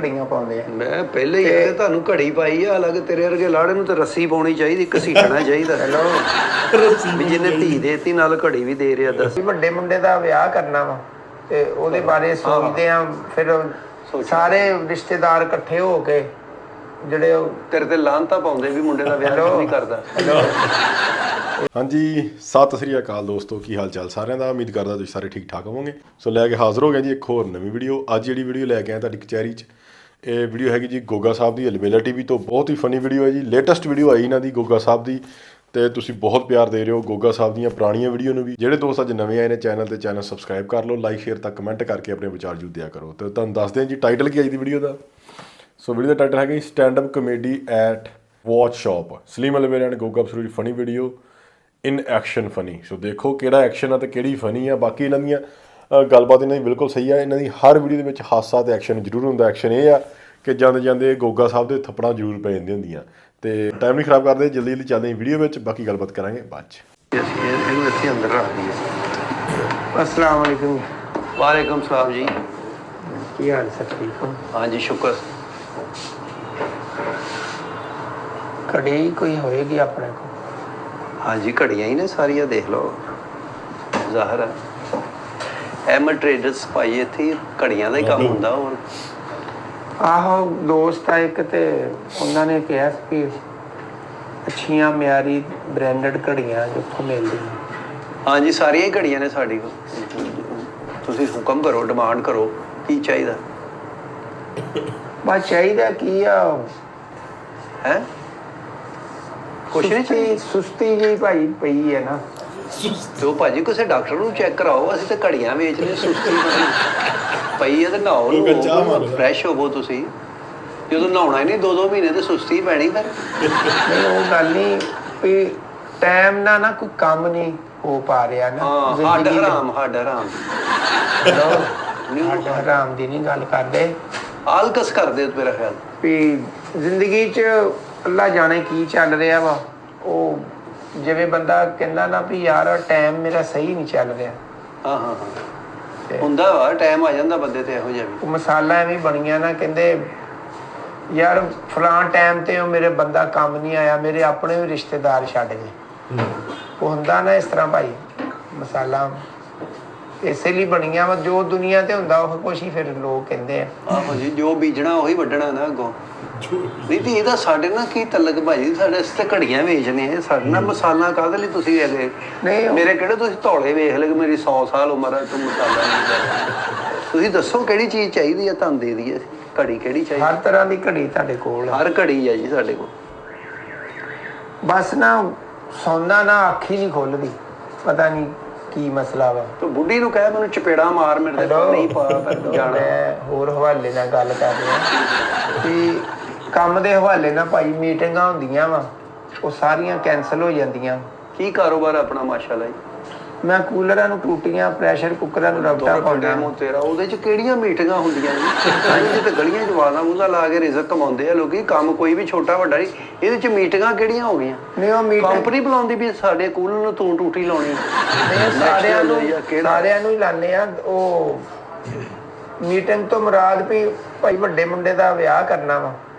ਘੜੀਆਂ ਪਾਉਂਦੇ ਆ। ਮੈਂ ਪਹਿਲੇ ਹੀ ਤੇ ਤੁਹਾਨੂੰ ਘੜੀ ਪਾਈ ਆ, ਅਲੱਗ ਤੇਰੇ ਵਰਗੇ ਲਾੜੇ ਨੂੰ ਤਾਂ ਰੱਸੀ ਪਾਉਣੀ ਚਾਹੀਦੀ, ਘਸੀਟਣਾ ਚਾਹੀਦਾ। ਹੈਲੋ ਵੀ ਜਿਹਨੇ ਧੀ ਦੇਤੀ ਨਾਲ ਘੜੀ ਵੀ ਦੇ ਰਿਹਾ। ਦੱਸ ਵੱਡੇ ਮੁੰਡੇ ਦਾ ਵਿਆਹ ਕਰਨਾ ਵਾ ਤੇ ਉਹਦੇ ਬਾਰੇ ਸੋਚਦੇ ਆ, ਫਿਰ ਸਾਰੇ ਰਿਸ਼ਤੇਦਾਰ ਇਕੱਠੇ ਹੋ ਕੇ ਜਿਹੜੇ ਤੇਰੇ ਤੇ ਲਾਹਨਤਾਂ ਪਾਉਂਦੇ ਵੀ ਮੁੰਡੇ ਦਾ ਵਿਆਹ ਨਹੀਂ ਕਰਦਾ। ਹਾਂਜੀ, ਸਤਿ ਸ੍ਰੀ ਅਕਾਲ ਦੋਸਤੋ, ਕੀ ਹਾਲ ਚਾਲ ਸਾਰਿਆਂ ਦਾ। ਉਮੀਦ ਕਰਦਾ ਤੁਸੀਂ ਸਾਰੇ ਠੀਕ ਠਾਕ ਹੋਵੋਗੇ। ਸੋ ਲੈ ਕੇ ਹਾਜ਼ਰ ਹੋ ਗਿਆ ਜੀ ਇੱਕ ਹੋਰ ਨਵੀਂ ਵੀਡੀਓ। ਅੱਜ ਜਿਹੜੀ ਵੀਡੀਓ ਲੈ ਕੇ ਆਇਆ ਤੁਹਾਡੀ ਕਚਹਿਰੀ 'ਚ, ਇਹ ਵੀਡੀਓ ਹੈਗੀ ਜੀ ਗੋਗਾ ਸਾਹਿਬ ਦੀ ਅਲਬੇਲਾ TV ਤੋਂ। ਬਹੁਤ ਹੀ ਫਨੀ ਵੀਡੀਓ ਹੈ ਜੀ, ਲੇਟੈਸਟ ਵੀਡੀਓ ਆਈ ਇਹਨਾਂ ਦੀ ਗੋਗਾ ਸਾਹਿਬ ਦੀ, ਤੇ ਤੁਸੀਂ ਬਹੁਤ ਪਿਆਰ ਦੇ ਰਹੇ ਹੋ ਗੋਗਾ ਸਾਹਿਬ ਦੀਆਂ ਪੁਰਾਣੀਆਂ ਵੀਡੀਓ ਨੂੰ ਵੀ। ਜਿਹੜੇ ਦੋਸਤ ਅੱਜ ਨਵੇਂ ਆਏ ਨੇ ਚੈਨਲ ਸਬਸਕ੍ਰਾਈਬ ਕਰ ਲਓ, ਲਾਈਕ ਸ਼ੇਅਰ ਤੱਕ ਕਮੈਂਟ ਕਰਕੇ ਆਪਣੇ ਵਿਚਾਰ ਜੂ ਦਿਆ ਕਰੋ। ਤੇ ਤੁਹਾਨੂੰ ਦੱਸਦੇ ਹਾਂ ਜੀ ਟਾਈਟਲ ਕੀ ਆਈ ਦੀ ਵੀਡੀਓ ਦਾ। ਸੋ ਵੀਡੀਓ ਦਾ ਟਾਈਟਲ ਹੈਗਾ ਜੀ stand up comedy at watch shop, Saleem Albela and Goga Basroori funny video in action funny. So ਦੇਖੋ ਕਿਹੜਾ ਐਕਸ਼ਨ ਆ ਤੇ ਕਿਹੜੀ ਫਨੀ ਆ। ਬਾਕੀ ਇਹਨਾਂ ਦੀਆਂ ਗੱਲਬਾਤ ਇਹਨਾਂ ਦੀ ਬਿਲਕੁਲ ਸਹੀ ਆ। ਇਹਨਾਂ ਦੀ ਹਰ ਵੀਡੀਓ ਦੇ ਵਿੱਚ ਹਾਸਾ ਤੇ ਐਕਸ਼ਨ ਜ਼ਰੂਰ ਹੁੰਦਾ। ਐਕਸ਼ਨ ਇਹ ਆ ਕਿ ਜਾਂਦੇ ਜਾਂਦੇ ਗੋਗਾ ਸਾਹਿਬ ਦੇ ਥੱਪੜਾਂ ਜ਼ਰੂਰ ਪੈ ਜਾਂਦੀਆਂ ਹੁੰਦੀਆਂ। ਤੇ ਟਾਈਮ ਨਹੀਂ ਖਰਾਬ ਕਰਦੇ, ਜਲਦੀ ਜਲਦੀ ਚੱਲਦੇ ਹਾਂ ਵੀਡੀਓ ਵਿੱਚ। ਬਾਕੀ ਗੱਲਬਾਤ ਕਰਾਂਗੇ ਬਾਅਦ 'ਚ। ਇਹਨੂੰ ਇੱਥੇ ਅੰਦਰ ਰੱਖ ਦਈਏ। ਅਸਲਾਮ ਵਾਲੇਕੁਮ। ਵਾਲੇਕੁਮ ਸਲਾਮ ਜੀ। ਕੀ ਹਾਲ ਸਰ, ਠੀਕ ਹੋ? ਹਾਂਜੀ ਸ਼ੁਕਰ। ਘੜੀ ਕੋਈ ਹੋਏਗੀ ਆਪਣੇ ਕੋਲ? ਹਾਂਜੀ ਘੜੀਆਂ ਹੀ ਨੇ ਸਾਰੀਆਂ, ਦੇਖ ਲਓ ਜ਼ਾਹਰ ਹੈ। ਐਮ ਟ੍ਰੇਡਰਸ ਪਾਈ ਇੱਥੇ ਘੜੀਆਂ ਦਾ ਹੀ ਕੰਮ ਹੁੰਦਾ। ਹੋਰ ਆਹੋ ਦੋਸਤ ਆ ਇੱਕ, ਤੇ ਉਹਨਾਂ ਨੇ ਕਿਹਾ ਕਿ ਅੱਛੀਆਂ ਮਿਆਰੀ ਬ੍ਰਾਂਡਡ ਘੜੀਆਂ ਜਿੱਥੋਂ ਮਿਲਦੀਆਂ। ਹਾਂਜੀ ਸਾਰੀਆਂ ਹੀ ਘੜੀਆਂ ਨੇ ਸਾਡੇ ਕੋਲ। ਤੁਸੀਂ ਹੁਕਮ ਕਰੋ, ਡਿਮਾਂਡ ਕਰੋ, ਕੀ ਚਾਹੀਦਾ। ਬਸ ਚਾਹੀਦਾ ਕੀ ਆ ਹੈ ਕੁਛ ਨਹੀਂ ਚਾਹੀਦਾ। ਸੁਸਤੀ ਜੀ ਭਾਈ ਪਈ ਹੈ ਨਾ। ਤੇ ਉਹ ਭਾਜੀ ਕਿਸੇ ਡਾਕਟਰ ਨੂੰ ਚੈੱਕ ਕਰਾਓ। ਅਸੀਂ ਤਾਂ ਘੜੀਆਂ ਵੇਚਦੇ, ਸੁਸਤੀ ਪਈ ਹੈ ਤੇ ਨਹਾਓ, ਫਰੈਸ਼ ਹੋਵੋ। ਤੁਸੀਂ ਜਦੋਂ ਨਹਾਉਣਾ ਹੀ ਨਹੀਂ 2-2 ਮਹੀਨੇ ਤੇ ਸੁਸਤੀ ਪੈਣੀ ਫਿਰ। ਨਹੀਂ ਉਹ ਗੱਲ ਨਹੀਂ ਵੀ ਟਾਈਮ ਨਾਲ ਨਾ ਕੋਈ ਕੰਮ ਨਹੀਂ ਹੋ ਪਾ ਰਿਹਾ ਨਾ। ਹੱਡ ਹਰਾਮ, ਹੱਡ ਹਰਾਮ, ਹੱਡ ਹਰਾਮ ਦੀ ਨਹੀਂ ਗੱਲ ਕਰਦੇ, ਆਲਕਸ ਕਰਦੇ ਮੇਰਾ ਖਿਆਲ ਵੀ ਜ਼ਿੰਦਗੀ 'ਚ ਅੱਲਾ ਜਾਣੇ ਕੀ ਚੱਲ ਰਿਹਾ ਵਾ। ਉਹ ਜਿਵੇਂ ਬੰਦਾ ਕਹਿੰਦਾ ਨਾ ਵੀ ਯਾਰ ਟਾਈਮ ਮੇਰਾ ਸਹੀ ਨਹੀਂ ਚੱਲ ਰਿਹਾ। ਹਾਂ ਹਾਂ ਹਾਂ ਹੁੰਦਾ ਵਾ, ਟਾਈਮ ਆ ਜਾਂਦਾ ਬੰਦੇ ਤੇ ਇਹੋ ਜਿਹਾ ਵੀ। ਉਹ ਮਿਸਾਲਾਂ ਐਵੇਂ ਬਣੀਆਂ ਨਾ, ਕਹਿੰਦੇ ਯਾਰ ਫਲਾਂ ਟਾਈਮ ਤੇ ਉਹ ਮੇਰੇ ਬੰਦਾ ਕੰਮ ਨਹੀਂ ਆਇਆ, ਮੇਰੇ ਆਪਣੇ ਵੀ ਰਿਸ਼ਤੇਦਾਰ ਛੱਡ ਗਏ। ਉਹ ਹੁੰਦਾ ਨਾ ਇਸ ਤਰ੍ਹਾਂ ਭਾਈ, ਮਿਸਾਲਾਂ ਇਸੇ ਲਈ ਬਣੀਆਂ ਵਾ। ਜੋ ਦੁਨੀਆ ਤੇ ਹੁੰਦਾ ਉਹ ਕੁਛ ਹੀ ਫਿਰ ਲੋਕ ਕਹਿੰਦੇ ਆ। ਆਹੋ ਜੀ, ਜੋ ਬੀਜਣਾ ਉਹੀ ਵੱਢਣਾ ਨਾ ਅੱਗੋਂ। ਨਹੀਂ ਤੇ ਇਹਦਾ ਸਾਡੇ ਨਾਲ ਕੀ ਤਲਕ ਭਾਜੀ। ਸਾਡੇ ਤੇ ਘੜੀਆਂ ਵੇਚਣੇ ਆ, ਸਾਡੇ ਨਾਲ ਮਸਾਲਾ ਕਾਹਦੇ ਲਈ ਤੁਸੀਂ ਹੈਗੇ? ਨਹੀਂ ਮੇਰੇ ਕਿਹੜੇ ਤੁਸੀਂ ਧੌਲੇ ਵੇਖ ਲਏ ਕਿ ਮੇਰੀ 100 ਸਾਲ ਉਮਰ ਹੈ, ਤੂੰ ਮਸਾਲਾ ਨਹੀਂ। ਤੁਸੀਂ ਦੱਸੋ ਕਿਹੜੀ ਚੀਜ਼ ਚਾਹੀਦੀ ਹੈ, ਤੁਹਾਨੂੰ ਦੇ ਦਈਏ। ਘੜੀ ਕਿਹੜੀ ਚਾਹੀਦੀ? ਹਰ ਤਰ੍ਹਾਂ ਦੀ ਘੜੀ ਤੁਹਾਡੇ ਕੋਲ? ਹਰ ਘੜੀ ਹੈ ਜੀ ਸਾਡੇ ਕੋਲ। ਬਸ ਨਾ ਸੌਂਦਾ ਨਾ, ਅੱਖ ਹੀ ਨਹੀਂ ਖੁੱਲਦੀ, ਪਤਾ ਨਹੀਂ ਕੀ ਮਸਲਾ ਵਾ। ਤੂੰ ਬੁੱਢੀ ਨੂੰ ਕਹਿ ਮੈਨੂੰ ਚਪੇੜਾ ਮਾਰ, ਮੇਰੇ ਤੇ ਨਹੀਂ ਪਾ ਜਾਣਾ। ਮੈਂ ਹੋਰ ਹਵਾਲੇ ਨਾਲ ਗੱਲ ਕਰ ਰਿਹਾ ਕਿ ਕੰਮ ਦੇ ਹਵਾਲੇ ਨਾਲ ਭਾਈ ਮੀਟਿੰਗਾਂ ਹੁੰਦੀਆਂ ਵਾ, ਉਹ ਸਾਰੀਆਂ ਕੈਂਸਲ ਹੋ ਜਾਂਦੀਆਂ। ਕੀ ਕਾਰੋਬਾਰ ਆਪਣਾ? ਮਾਸ਼ਾਅੱਲਾ ਜੀ। ਮੈਂ ਕੂਲਰਾਂ ਨੂੰ ਟੂਟੀਆਂ, ਪ੍ਰੈਸ਼ਰ ਕੁੱਕਰਾਂ ਨੂੰ ਰਬਟਾ ਪਾਉਂਦਾ। ਤੇਰਾ ਉਹਦੇ ਚ ਕਿਹੜੀਆਂ ਮੀਟਿੰਗਾਂ ਹੁੰਦੀਆਂ ਨੇ? ਤੇ ਗਲੀਆਂ ਚ ਵਾਲਾਂ ਮੂੰਹਾਂ ਲਾ ਕੇ ਰਿਜ਼ਕ ਕਮਾਉਂਦੇ ਆ ਲੋਕੀ। ਕੰਮ ਕੋਈ ਵੀ ਛੋਟਾ ਵੱਡਾ ਨਹੀਂ, ਇਹਦੇ ਚ ਮੀਟਿੰਗਾਂ ਕਿਹੜੀਆਂ ਹੋ ਗਈਆਂ? ਨਹੀਂ ਉਹ ਕੰਪਨੀ ਬੁਲਾਉਂਦੀ ਵੀ ਸਾਡੇ ਕੂਲਰ ਨੂੰ ਤੂੰ ਟੂਟੀ ਲਾਉਣੀ। ਸਾਰਿਆਂ ਨੂੰ ਹੀ ਲਾਉਂਦੇ ਆ। ਉਹ ਮੀਟਿੰਗ ਤੋਂ ਮੁਰਾਦ ਵੀ ਭਾਈ ਵੱਡੇ ਮੁੰਡੇ ਦਾ ਵਿਆਹ ਕਰਨਾ ਵਾ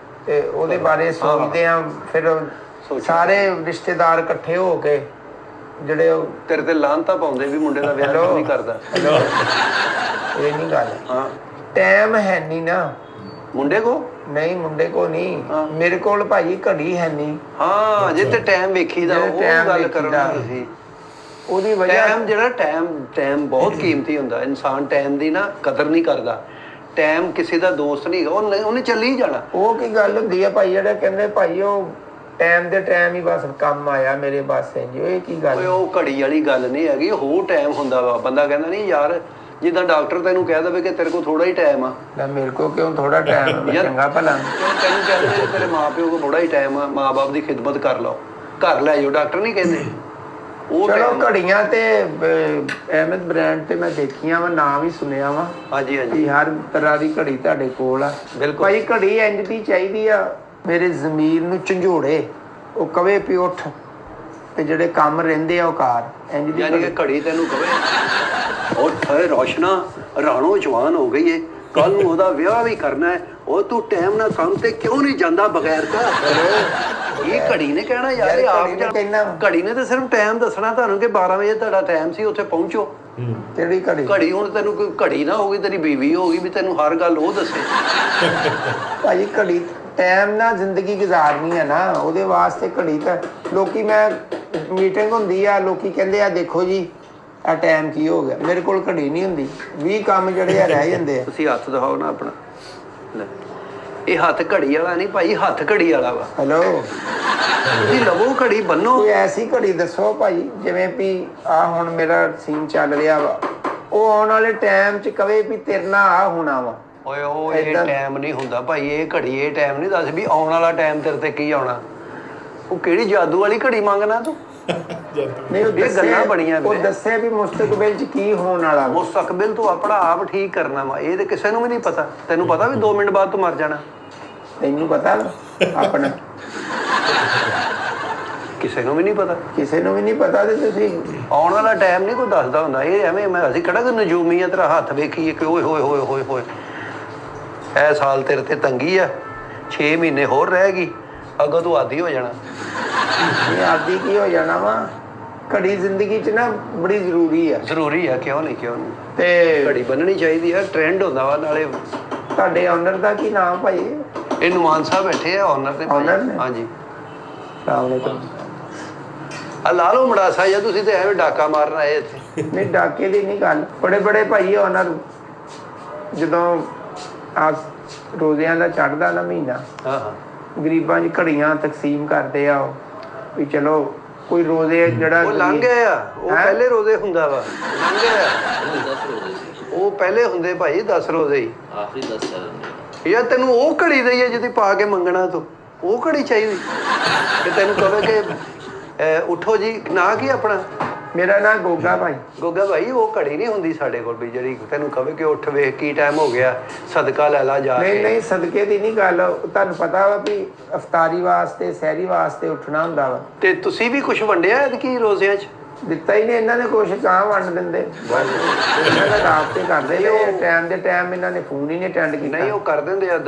ਤੇ ਉਹਦੇ ਬਾਰੇ ਸੋਚਦੇ ਆ। ਫਿਰ ਸਾਰੇ ਰਿਸ਼ਤੇਦਾਰ ਇਕੱਠੇ ਹੋ ਕੇ ਜਿਹੜੇ ਤੇਰੇ ਤੇ ਲਾਹਨਤਾਂ ਪਾਉਂਦੇ ਵੀ ਮੁੰਡੇ ਦਾ ਵਿਆਹ ਨਹੀਂ ਕਰਦਾ। ਇਹ ਨਹੀਂ ਗੱਲ। ਹਾਂ ਟਾਈਮ ਹੈ ਨਹੀਂ ਨਾ ਮੁੰਡੇ ਕੋ। ਨਹੀਂ ਮੁੰਡੇ ਕੋ ਨਹੀਂ, ਮੇਰੇ ਕੋਲ ਭਾਈ ਘੜੀ ਹੈ ਨਹੀਂ। ਹਾਂ ਜੇ ਤੇ ਟਾਈਮ ਵੇਖੀਦਾ, ਉਹ ਗੱਲ ਕਰਨਾ ਤੁਸੀਂ। ਉਹਦੀ ਵਜ੍ਹਾ ਟਾਈਮ ਜਿਹੜਾ ਟਾਈਮ ਬਹੁਤ ਕੀਮਤੀ ਹੁੰਦਾ। ਇਨਸਾਨ ਟਾਈਮ ਦੀ ਨਾ ਕਦਰ ਨਹੀਂ ਕਰਦਾ। ਟਾਈਮ ਕਿਸੇ ਦਾ ਦੋਸਤ ਨਹੀਂ ਹੈਗਾ, ਉਹਨੇ ਚੱਲੀ ਹੀ ਜਾਣਾ। ਉਹ ਕੀ ਗੱਲ ਹੁੰਦੀ ਆ ਭਾਈ, ਜਿਹੜੇ ਕਹਿੰਦੇ ਭਾਈ ਉਹ ਟਾਈਮ ਦੇ ਟਾਈਮ ਹੀ ਬਸ ਕੰਮ ਆਇਆ ਮੇਰੇ ਬਸ ਇੰਜ। ਇਹ ਕੀ ਗੱਲ? ਉਹ ਘੜੀ ਵਾਲੀ ਗੱਲ ਨਹੀਂ ਹੈਗੀ, ਹੋਰ ਟਾਈਮ ਹੁੰਦਾ ਵਾ। ਬੰਦਾ ਕਹਿੰਦਾ ਨਹੀਂ ਯਾਰ, ਜਿੱਦਾਂ ਡਾਕਟਰ ਤੈਨੂੰ ਕਹਿ ਦੇਵੇ ਕਿ ਤੇਰੇ ਕੋਲ ਥੋੜਾ ਹੀ ਟਾਈਮ ਆ। ਮੇਰੇ ਕੋਲ ਕਿਉਂ ਥੋੜਾ ਟਾਈਮ? ਚੰਗਾ ਭਲਾ ਤੈਨੂੰ ਕਹਿੰਦੇ ਤੇਰੇ ਮਾਂ ਪਿਓ ਕੋਲ ਥੋੜਾ ਹੀ ਟਾਈਮ ਆ, ਮਾਂ ਬਾਪ ਦੀ ਖਿਦਮਤ ਕਰ ਲਓ, ਘਰ ਲੈ ਜਾਓ। ਡਾਕਟਰ ਨਹੀਂ ਕਹਿੰਦੇ। ਉਹ ਚਲੋ ਘੜੀਆਂ ਤੇ ਅਹਿਮਦ ਬ੍ਰਾਂਡ ਤੇ ਮੈਂ ਦੇਖੀਆਂ ਵਾ, ਨਾਮ ਵੀ ਸੁਣਿਆ ਵਾ। ਹਾਂਜੀ ਹਾਂਜੀ, ਹਰ ਤਰ੍ਹਾਂ ਦੀ ਘੜੀ ਤੁਹਾਡੇ ਕੋਲ ਆ। ਬਿਲਕੁਲ ਭਾਈ ਘੜੀ ਇੰਜ ਦੀ ਚਾਹੀਦੀ ਆ ਮੇਰੇ ਜ਼ਮੀਰ ਨੂੰ ਝੰਜੋੜੇ, ਉਹ ਕਵੇ ਵੀ ਉੱਠ, ਤੇ ਜਿਹੜੇ ਕੰਮ ਰਹਿੰਦੇ ਆ ਉਹ ਕਾਰ। ਇੰਜ ਦੀ ਯਾਨੀ ਕਿ ਘੜੀ ਤੈਨੂੰ ਕਵੇ ਉੱਠ ਰੋਸ਼ਨਾ, ਰਾਣੋ ਜਵਾਨ ਹੋ ਗਈ ਏ, ਕੱਲ ਨੂੰ ਉਹਦਾ ਵਿਆਹ ਵੀ ਕਰਨਾ ਹੈ। ਉਹ ਤੂੰ ਟਾਈਮ ਨਾਲ ਕੰਮ ਤੇ ਕਿਉਂ ਨਹੀਂ ਜਾਂਦਾ ਬਗੈਰ ਕਾ? ਇਹ ਘੜੀ ਨੇ ਕਹਿਣਾ ਯਾਰ, ਇਹ ਆਪ ਘੜੀ ਨੇ ਤਾਂ ਸਿਰਫ ਟਾਈਮ ਦੱਸਣਾ ਤੁਹਾਨੂੰ ਕਿ 12 ਵਜੇ ਤੁਹਾਡਾ ਟਾਈਮ ਸੀ, ਉੱਥੇ ਪਹੁੰਚੋ। ਕਿਹੜੀ ਘੜੀ? ਘੜੀ ਹੁਣ ਤੈਨੂੰ ਕੋਈ ਘੜੀ ਨਾ ਹੋਗੀ, ਤੇਰੀ ਬੀਵੀ ਹੋਗੀ ਵੀ ਤੈਨੂੰ ਹਰ ਗੱਲ ਉਹ ਦੱਸੇ। ਭਾਜੀ ਘੜੀ ਟਾਈਮ ਨਾਲ ਜ਼ਿੰਦਗੀ ਗੁਜ਼ਾਰਨੀ ਹੈ ਨਾ, ਉਹਦੇ ਵਾਸਤੇ ਘੜੀ ਤਾਂ ਲੋਕੀ, ਮੈਂ ਮੀਟਿੰਗ ਹੁੰਦੀ ਆ, ਲੋਕੀ ਕਹਿੰਦੇ ਆ ਦੇਖੋ ਜੀ ਆ ਟਾਈਮ ਕੀ ਹੋ ਗਿਆ, ਮੇਰੇ ਕੋਲ ਘੜੀ ਨਹੀਂ ਹੁੰਦੀ, 20 ਕੰਮ ਜਿਹੜੇ ਆ ਰਹਿ ਜਾਂਦੇ ਆ। ਤੁਸੀਂ ਹੱਥ ਦਿਖਾਓ ਨਾ ਆਪਣਾ। ਲੈ, ਇਹ ਹੱਥ ਘੜੀ ਵਾਲਾ ਨਹੀਂ ਭਾਈ, ਹੱਥ ਘੜੀ ਵਾਲਾ ਵਾ। ਹੈਲੋ, ਤੁਸੀਂ ਲਵੋ ਘੜੀ ਬੰਨੋ। ਕੋਈ ਐਸੀ ਘੜੀ ਦੱਸੋ ਭਾਈ, ਜਿਵੇਂ ਵੀ ਆ ਹੁਣ ਮੇਰਾ ਸੀਨ ਚੱਲ ਰਿਹਾ ਵਾ, ਉਹ ਆਉਣ ਵਾਲੇ ਟਾਈਮ 'ਚ ਕਵੇ ਵੀ ਤੇਰੇ ਨਾਲ ਆ ਹੋਣਾ ਵਾ। ਓਏ ਉਹ ਇਹ ਟਾਈਮ ਨਹੀਂ ਹੁੰਦਾ ਭਾਈ, ਇਹ ਘੜੀ ਇਹ ਟਾਈਮ ਨਹੀਂ ਦੱਸ ਵੀ ਆਉਣ ਵਾਲਾ ਟਾਈਮ ਤੇਰੇ ਤੇ ਕੀ ਆਉਣਾ। ਉਹ ਕਿਹੜੀ ਜਾਦੂ ਵਾਲੀ ਘੜੀ ਮੰਗਣਾ ਤੂੰ? ਨਹੀਂ, ਇਹ ਗੱਲਾਂ ਬਣੀਆਂ ਉਹ ਦੱਸੇ ਵੀ ਮੁਸਤਕਬਲ 'ਚ ਕੀ ਹੋਣ ਵਾਲਾ। ਮੁਸਤਕਬਲ ਤੂੰ ਆਪਣਾ ਆਪ ਠੀਕ ਕਰਨਾ ਵਾ, ਇਹ ਤੇ ਕਿਸੇ ਨੂੰ ਵੀ ਨਹੀਂ ਪਤਾ। ਤੈਨੂੰ ਪਤਾ ਵੀ 2 ਮਿੰਟ ਬਾਅਦ ਤੂੰ ਮਰ ਜਾਣਾ? ਤੈਨੂੰ ਪਤਾ ਆਪਣਾ? ਕਿਸੇ ਨੂੰ ਵੀ ਨਹੀਂ ਪਤਾ। ਕਿਸੇ ਨੂੰ ਵੀ ਨਹੀਂ ਪਤਾ। ਤੇ ਤੁਸੀਂ ਆਉਣ ਵਾਲਾ ਟਾਈਮ ਨਹੀਂ ਕੋਈ ਦੱਸਦਾ ਹੁੰਦਾ। ਇਹ ਐਵੇਂ ਮੈਂ ਅਸੀਂ ਕਿਹੜਾ ਕੋਈ ਨਜੂਮੀ ਆ ਤੇਰਾ ਹੱਥ ਵੇਖੀਏ ਕਿ ਓਏ ਹੋਏ ਹੋਏ ਹੋਏ ਹੋਏ ਇਹ ਸਾਲ ਤੇਰੇ ਤੇ ਤੰਗੀ ਆ, 6 ਮਹੀਨੇ ਹੋਰ ਰਹਿ ਗਈ, ਅੱਗੋਂ ਤੂੰ ਆਦੀ ਹੋ ਜਾਣਾ। ਇਹ ਆਦੀ ਕੀ ਹੋ ਜਾਣਾ ਵਾ? ਘੜੀ ਜ਼ਿੰਦਗੀ 'ਚ ਨਾ ਬੜੀ ਜ਼ਰੂਰੀ ਆ। ਜ਼ਰੂਰੀ ਆ, ਕਿਉਂ ਨਹੀਂ, ਕਿਉਂ ਨਹੀਂ। ਤੇ ਘੜੀ ਬੰਨਣੀ ਚਾਹੀਦੀ ਆ, ਟ੍ਰੈਂਡ ਹੁੰਦਾ ਵਾ। ਨਾਲੇ ਤੁਹਾਡੇ ਓਨਰ ਦਾ ਕੀ ਨਾਮ ਭਾਈ? ਇਹ ਨੁਮਾਨ ਸਾਹਿਬ ਬੈਠੇ ਆ ਓਨਰ ਤੇ। ਓਨਰ ਨੇ? ਹਾਂਜੀ। ਸਾਹਮਣੇ ਆ ਲਾ ਲਓ ਮੜਾਸਾ ਜਾਂ ਤੁਸੀਂ ਤੇ ਐਵੇਂ ਡਾਕਾ ਮਾਰਨ ਆਏ ਇੱਥੇ। ਨਹੀਂ, ਡਾਕੇ ਦੀ ਨਹੀਂ ਗੱਲ। ਬੜੇ ਬੜੇ ਭਾਈ ਓਨਰ ਜਦੋਂ ਆ ਰੋਜ਼ਿਆਂ ਦਾ ਚੜ੍ਹਦਾ ਨਾ ਮਹੀਨਾ, ਹਾਂ ਹਾਂ, ਗਰੀਬਾਂ 'ਚ ਘੜੀਆਂ ਤਕਸੀਮ ਕਰਦੇ ਆ ਉਹ ਵੀ ਚਲੋ ਕੋਈ ਰੋਜ਼ੇ ਜਿਹੜਾ ਉਹ ਲੰਘ ਗਏ ਆ। ਉਹ ਪਹਿਲੇ ਰੋਜ਼ੇ ਹੁੰਦਾ ਵਾ, ਲੰਘ ਗਏ ਆ। ਉਹ ਪਹਿਲੇ ਹੁੰਦੇ ਭਾਈ 10 ਰੋਜ਼ੇ ਹੀ, ਆਖਰੀ 10 ਸਾਲ ਯਾਰ ਤੈਨੂੰ ਉਹ ਘੜੀ ਦਈ ਆ ਜਿਹਦੀ ਪਾ ਕੇ ਮੰਗਣਾ ਤੂੰ, ਉਹ ਘੜੀ ਚਾਹੀਦੀ ਕਿ ਤੈਨੂੰ ਕਵੇ ਕਿ ਉੱਠੋ ਜੀ। ਨਾ ਕੀ ਆਪਣਾ? ਮੇਰਾ ਨਾਂ ਗੋਗਾ ਭਾਈ। ਗੋਗਾ ਭਾਈ ਉਹ ਘੜੀ ਨਹੀਂ ਹੁੰਦੀ ਸਾਡੇ ਕੋਲ ਵੀ ਜਿਹੜੀ ਤੈਨੂੰ ਕਵੇ ਕਿ ਉੱਠ ਵੇਖ ਕੀ ਟਾਈਮ ਹੋ ਗਿਆ, ਸਦਕਾ ਲੈ ਲਾ ਜਾ ਕੇ। ਨਹੀਂ ਨਹੀਂ, ਸਦਕੇ ਦੀ ਨਹੀਂ ਗੱਲ। ਤੁਹਾਨੂੰ ਪਤਾ ਵਾ ਵੀ ਅਫਤਾਰੀ ਵਾਸਤੇ, ਸਹਿਰੀ ਵਾਸਤੇ ਉੱਠਣਾ ਹੁੰਦਾ ਵਾ। ਤੇ ਤੁਸੀਂ ਵੀ ਕੁਝ ਵੰਡਿਆ ਐਤਕੀ ਰੋਜ਼ਿਆਂ 'ਚ? ਦਿੱਤਾ ਹੀ ਨਹੀਂ ਇਹਨਾਂ ਨੇ ਕੁਛ, ਕਾਂ ਵੰਡ ਦਿੰਦੇ। ਇਹਨਾਂ ਦਾ ਰਾਬਤੇ ਕਰਦੇ ਨੇ, ਟਾਈਮ ਦੇ ਟਾਈਮ ਇਹਨਾਂ ਨੇ ਫੋਨ ਹੀ ਨਹੀਂ ਅਟੈਂਡ ਕੀਤਾ। ਨਹੀਂ, ਉਹ ਕਰ ਦਿੰਦੇ ਆ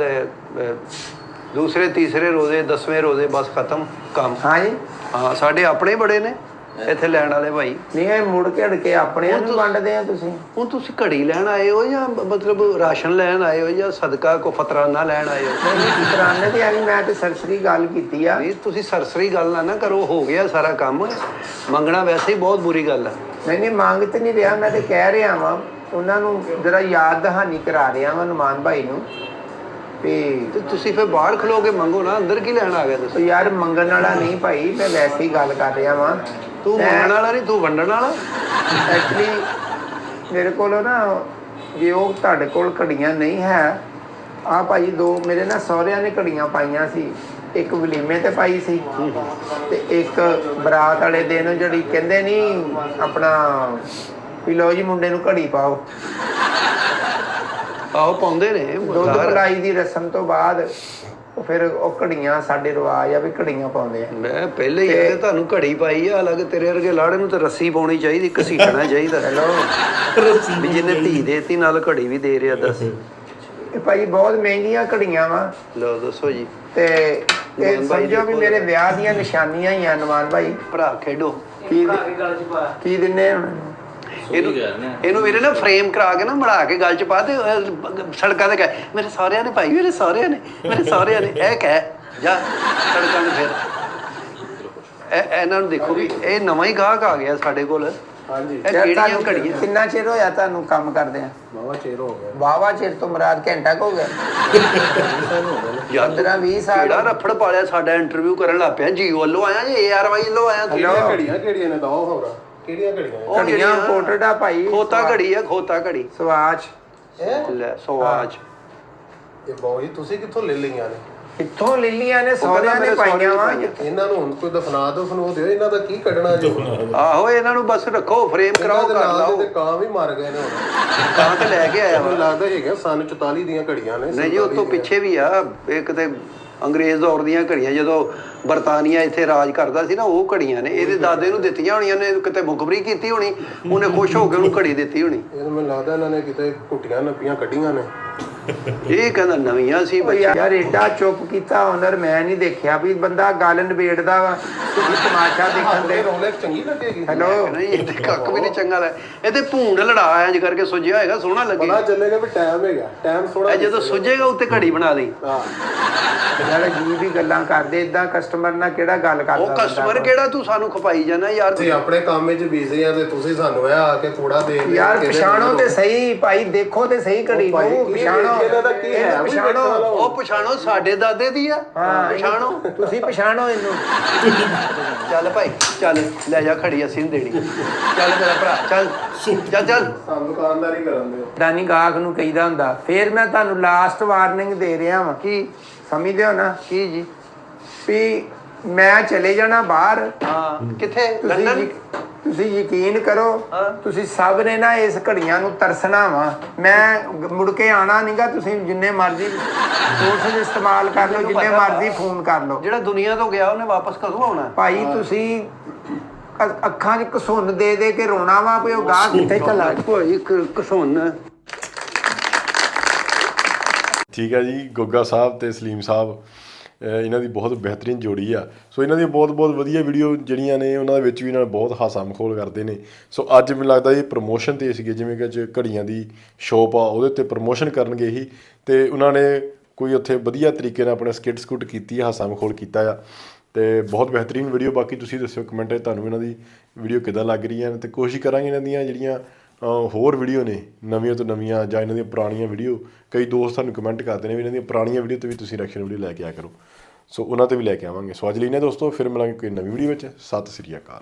ਦੂਸਰੇ ਤੀਸਰੇ ਰੋਜ਼ੇ, 10ਵੇਂ ਰੋਜ਼ੇ ਬਸ ਖਤਮ ਕੰਮ। ਹਾਂਜੀ ਹਾਂ, ਸਾਡੇ ਆਪਣੇ ਬੜੇ ਨੇ ਇੱਥੇ ਲੈਣ ਵਾਲੇ ਭਾਈ। ਨਹੀਂ, ਇਹ ਮੁੜ ਕੇ ਕੇ ਆਪਣੇ ਨੂੰ ਵੰਡਦੇ ਆ ਤੁਸੀਂ। ਹੁਣ ਤੁਸੀਂ ਘੜੀ ਲੈਣ ਆਏ ਹੋ ਜਾਂ ਮਤਲਬ ਰਾਸ਼ਨ ਲੈਣ ਆਏ ਹੋ ਜਾਂ ਸਦਕਾ ਕੋ ਫਤਰਾਨਾ ਲੈਣ ਆਏ ਹੋ? ਫਤਰਾਨੇ ਤੇ ਆਈ, ਮੈਂ ਤੇ ਸਰਸਰੀ ਗੱਲ ਕੀਤੀ ਆ। ਨਹੀਂ, ਤੁਸੀਂ ਸਰਸਰੀ ਗੱਲ ਨਾ ਕਰੋ, ਹੋ ਗਿਆ ਸਾਰਾ ਕੰਮ। ਮੰਗਣਾ ਵੈਸੇ ਹੀ ਬਹੁਤ ਬੁਰੀ ਗੱਲ ਹੈ। ਨਹੀਂ ਨਹੀਂ, ਮੰਗ ਤੇ ਨਹੀਂ ਰਿਹਾ, ਮੈਂ ਤੇ ਕਹਿ ਰਿਹਾ ਵਾਂ ਉਹਨਾਂ ਨੂੰ ਜਰਾ ਯਾਦ ਦਹਾਨੀ ਕਰਾ ਰਿਹਾ ਵਾਂ ਨੁਮਾਨ ਭਾਈ ਨੂੰ। ਤੇ ਤੁਸੀਂ ਫਿਰ ਬਾਹਰ ਖਲੋ ਕੇ ਮੰਗੋ ਨਾ, ਅੰਦਰ ਕੀ ਲੈਣ ਆ ਗਏ ਤੁਸੀਂ? ਯਾਰ ਮੰਗਣ ਵਾਲਾ ਨਹੀਂ ਭਾਈ, ਮੈਂ ਵੈਸੇ ਹੀ ਗੱਲ ਕਰ ਰਿਹਾ ਵਾਂ। ਤੂੰ ਮੰਗਣ ਵਾਲਾ ਨਹੀਂ, ਤੂੰ ਵੰਡਣ ਵਾਲਾ। ਐਕਚੁਅਲੀ ਮੇਰੇ ਕੋਲ ਨਾ, ਜੇ ਉਹ ਤੁਹਾਡੇ ਕੋਲ ਘੜੀਆਂ ਨਹੀਂ ਹੈ, ਆ ਭਾਈ 2 ਮੇਰੇ ਨਾ ਸਹੁਰਿਆਂ ਨੇ ਘੜੀਆਂ ਪਾਈਆਂ ਸੀ। ਇੱਕ ਵਲੀਮੇ ਤੇ ਪਾਈ ਸੀ ਤੇ ਇੱਕ ਬਰਾਤ ਵਾਲੇ ਦਿਨ ਜਿਹੜੀ ਕਹਿੰਦੇ ਨਹੀਂ ਆਪਣਾ ਵੀ ਲਓ ਜੀ ਮੁੰਡੇ ਨੂੰ ਘੜੀ ਪਾਓ। ਆਹੋ ਪਾਉਂਦੇ ਨੇ। ਦੁੱਧ ਪਿਲਾਈ ਦੀ ਰਸਮ ਤੋਂ ਬਾਅਦ ਫਿਰ ਉਹ ਘੜੀਆਂ, ਸਾਡੇ ਰਿਵਾਜ ਆ ਵੀ ਘੜੀਆਂ ਪਾਉਂਦੇ ਆ। ਮੈਂ ਪਹਿਲੇ ਹੀ ਕਹਿੰਦੇ ਤੁਹਾਨੂੰ ਘੜੀ ਪਾਈ ਆ, ਅਲੱਗ ਤੇਰੇ ਵਰਗੇ ਲਾੜੇ ਨੂੰ ਤਾਂ ਰੱਸੀ ਪਾਉਣੀ ਚਾਹੀਦੀ, ਘਸੀਟਣਾ ਚਾਹੀਦਾ। ਹੈਲੋ, ਵੀ ਜਿਹਨੇ ਧੀ ਦੇਤੀ ਨਾਲ ਘੜੀ ਵੀ ਦੇ ਰਿਹਾ। ਦੱਸ, ਇਹ ਭਾਈ ਬਹੁਤ ਮਹਿੰਗੀਆਂ ਘੜੀਆਂ ਵਾ। ਲਓ ਦੱਸੋ ਜੀ। ਤੇ ਇਹ ਸਮਝੋ ਵੀ ਮੇਰੇ ਵਿਆਹ ਦੀਆਂ ਨਿਸ਼ਾਨੀਆਂ ਹੀ ਆ ਨੁਮਾਨ ਭਾਈ। ਭਰਾ ਖੇਡੋ। ਕੀ ਦਿੰਨੇ ਹੁਣ ਇਹਨੂੰ ਵੀਰੇ ਨਾ ਫਰੇਮ ਕਰਾ ਕੇ ਨਾ ਬਣਾ ਕੇ ਗੱਲ ਚ ਪਾ ਤੇ ਸੜਕਾਂ ਤੇ ਕਹਿ ਮੇਰੇ ਸਾਰਿਆਂ ਨੇ ਭਾਈ, ਮੇਰੇ ਸਾਰਿਆਂ ਨੇ, ਮੇਰੇ ਸਾਰਿਆਂ ਨੇ, ਇਹ ਕਹਿ ਜਾ ਸੜਕਾਂ ਤੇ। ਫਿਰ ਇਹਨਾਂ ਨੂੰ ਦੇਖੋ ਵੀ ਇਹ ਨਵਾਂ ਹੀ ਗਾਹਕ ਆ ਗਿਆ ਸਾਡੇ ਕੋਲ। ਹਾਂਜੀ, ਇਹ ਕਿਹੜੀਆਂ ਘੜੀਆਂ? ਕਿੰਨਾ ਚਿਰ ਹੋਇਆ ਤੁਹਾਨੂੰ ਕੰਮ ਕਰਦੇ ਆ? ਵਾਵਾ ਚਿਰ ਹੋ ਗਿਆ। ਵਾਵਾ ਚਿਰ ਤੋਂ ਮੁਰਾਦ ਘੰਟਾ ਕੁ ਹੋ ਗਿਆ? 15-20 ਸਾਲ। ਕਿਹੜਾ ਰਫੜ ਪਾਲਿਆ ਸਾਡਾ ਇੰਟਰਵਿਊ ਕਰਨ ਲੱਗ ਪਿਆ। ਜੀਓ ਵੱਲੋਂ ਆਇਆ ਜਾਂ ARY ਵੱਲੋਂ ਆਇਆ? ਘੜੀਆਂ ਕਿਹੜੀਆਂ ਨੇ? ਦੋ ਹੋਰ ਕਿਹੜੀਆਂ ਘੜੀਆਂ? ਘੜੀਆਂ ਇੰਪੋਰਟਡ ਆ ਭਾਈ। ਖੋਤਾ ਘੜੀ ਆ, ਖੋਤਾ ਘੜੀ। ਸਵਾਚ ਲੈ ਸਵਾਚ। ਇਹ ਬਾਊ ਜੀ ਤੁਸੀਂ ਕਿੱਥੋਂ ਲੈ ਲਈਆਂ ਨੇ? ਕਿੱਥੋਂ ਲੈ ਲੀਆਂ ਨੇ? ਸਹੁਰਿਆਂ ਨੇ ਪਾਈਆਂ ਵਾ। ਇਹਨਾਂ ਨੂੰ ਹੁਣ ਕੋਈ ਦਫਨਾ ਦਿਓ ਇਹਨਾਂ ਦਾ ਕੀ ਕੱਢਣਾ ਜੀ? ਆਹੋ, ਇਹਨਾਂ ਨੂੰ ਬਸ ਰੱਖੋ, ਫਰੇਮ ਕਰਾਓ, ਕਰ ਲਾਓ। ਤੇ ਕਾਂ ਵੀ ਮਰ ਗਏ ਨੇ ਹੁਣ। ਕਾਂ ਤੇ ਲੈ ਕੇ ਆਇਆ ਵਾ। ਮੈਨੂੰ ਲੱਗਦਾ ਹੈਗਾ ਸਨ 44 ਦੀਆਂ ਘੜੀਆਂ ਨੇ। ਨਹੀਂ ਜੀ, ਉਹ ਤੋਂ ਪਿੱਛੇ ਵੀ ਆ। ਇੱਕ ਤੇ ਅੰਗਰੇਜ਼ ਦੌਰ ਦੀਆਂ ਘੜੀਆਂ, ਜਦੋਂ ਬਰਤਾਨੀਆ ਇੱਥੇ ਰਾਜ ਕਰਦਾ ਸੀ ਨਾ, ਉਹ ਘੜੀਆਂ ਨੇ। ਇਹਦੇ ਦਾਦੇ ਨੂੰ ਦਿੱਤੀਆਂ ਹੋਣੀਆਂ ਨੇ, ਕਿਤੇ ਮੁਖਬਰੀ ਕੀਤੀ ਹੋਣੀ, ਉਹਨੇ ਖੁਸ਼ ਹੋ ਕੇ ਉਹਨੂੰ ਘੜੀ ਦਿੱਤੀ ਹੋਣੀ। ਇਹ ਮੈਨੂੰ ਲੱਗਦਾ ਇਹਨਾਂ ਨੇ ਕਿਤੇ ਘੁੱਟੀਆਂ ਨੱਪੀਆਂ ਕੱਢੀਆਂ ਨੇ। ਇਹ ਕਹਿੰਦਾ ਨਵੀਆਂ ਸੀ ਓ ਯਾਰ ਏਡਾ ਚੁੱਪ ਕੀਤਾ ਓਨਰ ਮੈਂ ਨਹੀਂ ਦੇਖਿਆ ਵੀ ਬੰਦਾ ਗੱਲ ਨਿਬੇੜਦਾ ਵਾ ਤੁਸੀਂ ਤਮਾਸ਼ਾ ਦੇਖਣ ਦੇ ਰੌਣਕ ਚੰਗੀ ਲੱਗੇਗੀ। ਹੈਲੋ ਨਹੀਂ ਇਹਦੇ ਕੱਖ ਵੀ ਨਹੀਂ ਚੰਗਾ ਲੱਗ ਇਹਦੇ ਭੂੰਡ ਲੜਾ ਇੰਜ ਕਰਕੇ ਸੁੱਜਿਆ ਹੋਏਗਾ ਸੋਹਣਾ ਲੱਗੇ ਪਤਾ ਚੱਲੇਗਾ ਵੀ ਟਾਈਮ ਹੈਗਾ, ਟਾਈਮ ਥੋੜਾ ਇਹ ਜਦੋਂ ਸੁੱਜੇਗਾ ਉੱਤੇ ਘੜੀ ਬਣਾ ਦੇ। ਹਾਂ ਯਾਰ ਜੀ ਵੀ ਗੱਲਾਂ ਕਰਦੇ ਇਦਾਂ ਕਸਟਮਰ ਨਾਲ ਕਿਹੜਾ ਗੱਲ ਕਰਦਾ ਉਹ ਕਸਟਮਰ ਕਿਹੜਾ ਤੂੰ ਸਾਨੂੰ ਖਪਾਈ ਜਾਣਾ ਯਾਰ। ਅਸੀਂ ਆਪਣੇ ਕੰਮ ਵਿੱਚ ਬਿਜ਼ੀ ਆ ਤੇ ਤੁਸੀਂ ਸਾਨੂੰ ਇਹ ਆ ਕੇ ਕੂੜਾ ਦੇ ਦਿਓ। ਯਾਰ ਕਿਹਦੇ ਪਛਾਣੋ ਨਾਲ ਤੇ ਸਹੀ ਭਾਈ ਦੇਖੋ ਤੇ ਸਹੀ ਘੜੀ ਭਾਈ, ਨੂੰ ਕੀ ਪਛਾਣੋ ਇਹਦਾ ਤਾਂ ਕੀ ਹੈ? ਇਹਨੂੰ ਵੀ ਪਛਾਣੋ ਦੇਖਣ ਵਾਲਾ ਉਹ ਪਛਾਣੋ ਸਾਡੇ ਦਾਦੇ ਦੀ ਆ ਹਾਂ ਪਛਾਣੋ। ਤੁਸੀਂ ਪਛਾਣੋ ਇਹਨੂੰ ਚੱਲ ਭਾਈ ਚੱਲ ਲੈ ਜਾ ਖੜੀ ਅਸੀਂ ਨੀ ਦੇਣੀ। ਚੱਲ ਮੇਰਾ ਭਰਾ ਚੱਲ ਚੱਲ ਚੱਲ। ਸਾਨੂੰ ਦੁਕਾਨਦਾਰੀ ਕਰਨ ਦਿਓ। ਦਾਨੀ ਗਾਹਕ ਨੂੰ ਕਹੀਦਾ ਹੁੰਦਾ ਫਿਰ ਮੈਂ ਤੁਹਾਨੂੰ ਲਾਸਟ ਵਾਰਨਿੰਗ ਦੇ ਰਿਹਾ ਵਾਂ ਕੀ ਸਮਝਦੇ ਹੋ ਨਾ ਕੀ ਜੀ? ਵੀ ਮੈਂ ਚਲੇ ਜਾਣਾ ਬਾਹਰ ਹਾਂ ਕਿੱਥੇ ਤੁਸੀਂ ਲੰਡਨ? ਤੁਸੀਂ ਯਕੀਨ ਕਰੋ ਹਾਂ। ਤੁਸੀਂ ਸਭ ਨੇ ਨਾ ਇਸ ਘੜੀਆਂ ਨੂੰ ਤਰਸਣਾ ਵਾ ਮੈਂ ਮੁੜ ਕੇ ਆਣਾ ਨਹੀਂਗਾ ਤੁਸੀਂ ਜਿੰਨੇ ਮਰਜ਼ੀ ਸੋਰਸ ਇਸਤੇਮਾਲ ਕਰ ਲਓ ਜਿੰਨੇ ਮਰਜ਼ੀ ਫੋਨ ਕਰ ਲਓ ਜਿਹੜਾ ਦੁਨੀਆ ਤੋਂ ਗਿਆ ਉਹਨੇ ਵਾਪਸ ਕਦੋਂ ਆਉਣਾ? ਭਾਈ ਤੁਸੀਂ ਅੱਖਾਂ 'ਚ ਘਸੁੰਨ ਦੇ ਦੇ ਕੇ ਰੋਣਾ ਵਾ ਵੀ ਉਹ ਗਾਹ ਕਿੱਥੇ ਚਲਾ ਭਾਈ ਘਸੁੰਨ। ਠੀਕ ਹੈ ਜੀ ਗੋਗਾ ਸਾਹਿਬ ਤੇ ਸਲੀਮ ਸਾਹਿਬ ਇਹਨਾਂ ਦੀ ਬਹੁਤ ਬਿਹਤਰੀਨ ਜੋੜੀ ਆ। ਸੋ ਇਹਨਾਂ ਦੀਆਂ ਬਹੁਤ ਵਧੀਆ ਵੀਡੀਓ ਜਿਹੜੀਆਂ ਨੇ ਉਹਨਾਂ ਦੇ ਵਿੱਚ ਵੀ ਇਹਨਾਂ ਨੇ ਬਹੁਤ ਹਾਸਾ ਮਖੌਲ ਕਰਦੇ ਨੇ। ਸੋ ਅੱਜ ਮੈਨੂੰ ਲੱਗਦਾ ਇਹ ਪ੍ਰਮੋਸ਼ਨ ਤੇ ਸੀਗੇ ਜਿਵੇਂ ਕਿ ਅੱਜ ਘੜੀਆਂ ਦੀ ਸ਼ੋਪ ਆ ਉਹਦੇ ਉੱਤੇ ਪ੍ਰਮੋਸ਼ਨ ਕਰਨਗੇ ਹੀ ਤੇ ਉਹਨਾਂ ਨੇ ਕੋਈ ਉੱਥੇ ਵਧੀਆ ਤਰੀਕੇ ਨਾਲ ਆਪਣਾ ਸਕਿੱਟ ਸਕੁੱਟ ਕੀਤੀ ਹਾਸਾ ਮਖੌਲ ਕੀਤਾ ਆ ਤੇ ਬਹੁਤ ਬਿਹਤਰੀਨ ਵੀਡੀਓ। ਬਾਕੀ ਤੁਸੀਂ ਦੱਸਿਓ ਕਮੈਂਟ 'ਚ ਤੁਹਾਨੂੰ ਇਹਨਾਂ ਦੀ ਵੀਡੀਓ ਕਿੱਦਾਂ ਲੱਗ ਰਹੀ ਹੈ ਤੇ ਕੋਸ਼ਿਸ਼ ਕਰਾਂਗੇ ਇਹਨਾਂ ਦੀਆਂ ਜਿਹੜੀਆਂ ਹੋਰ ਵੀਡੀਓ ਨੇ ਨਵੀਆਂ ਤੋਂ ਨਵੀਆਂ ਜਾਂ ਇਹਨਾਂ ਦੀਆਂ ਪੁਰਾਣੀਆਂ ਵੀਡੀਓ ਕਈ ਦੋਸਤ ਸਾਨੂੰ ਕਮੈਂਟ ਕਰਦੇ ਨੇ ਵੀ ਇਹਨਾਂ ਦੀਆਂ ਪੁਰਾਣੀਆਂ ਵੀਡੀਓ ਤੇ ਵੀ ਤੁਸੀਂ ਰਿਐਕਸ਼ਨ ਵੀਡੀਓ ਲੈ ਕੇ ਆਇਆ ਕਰੋ। ਸੋ ਉਹਨਾਂ ਤੇ ਵੀ ਲੈ ਕੇ ਆਵਾਂਗੇ। ਸੋ ਅੱਜ ਲਈ ਨੇ ਦੋਸਤੋ ਫਿਰ ਮਿਲਾਂਗੇ ਕੋਈ ਨਵੀਂ ਵੀਡੀਓ ਵਿੱਚ। ਸਤਿ ਸ੍ਰੀ ਅਕਾਲ।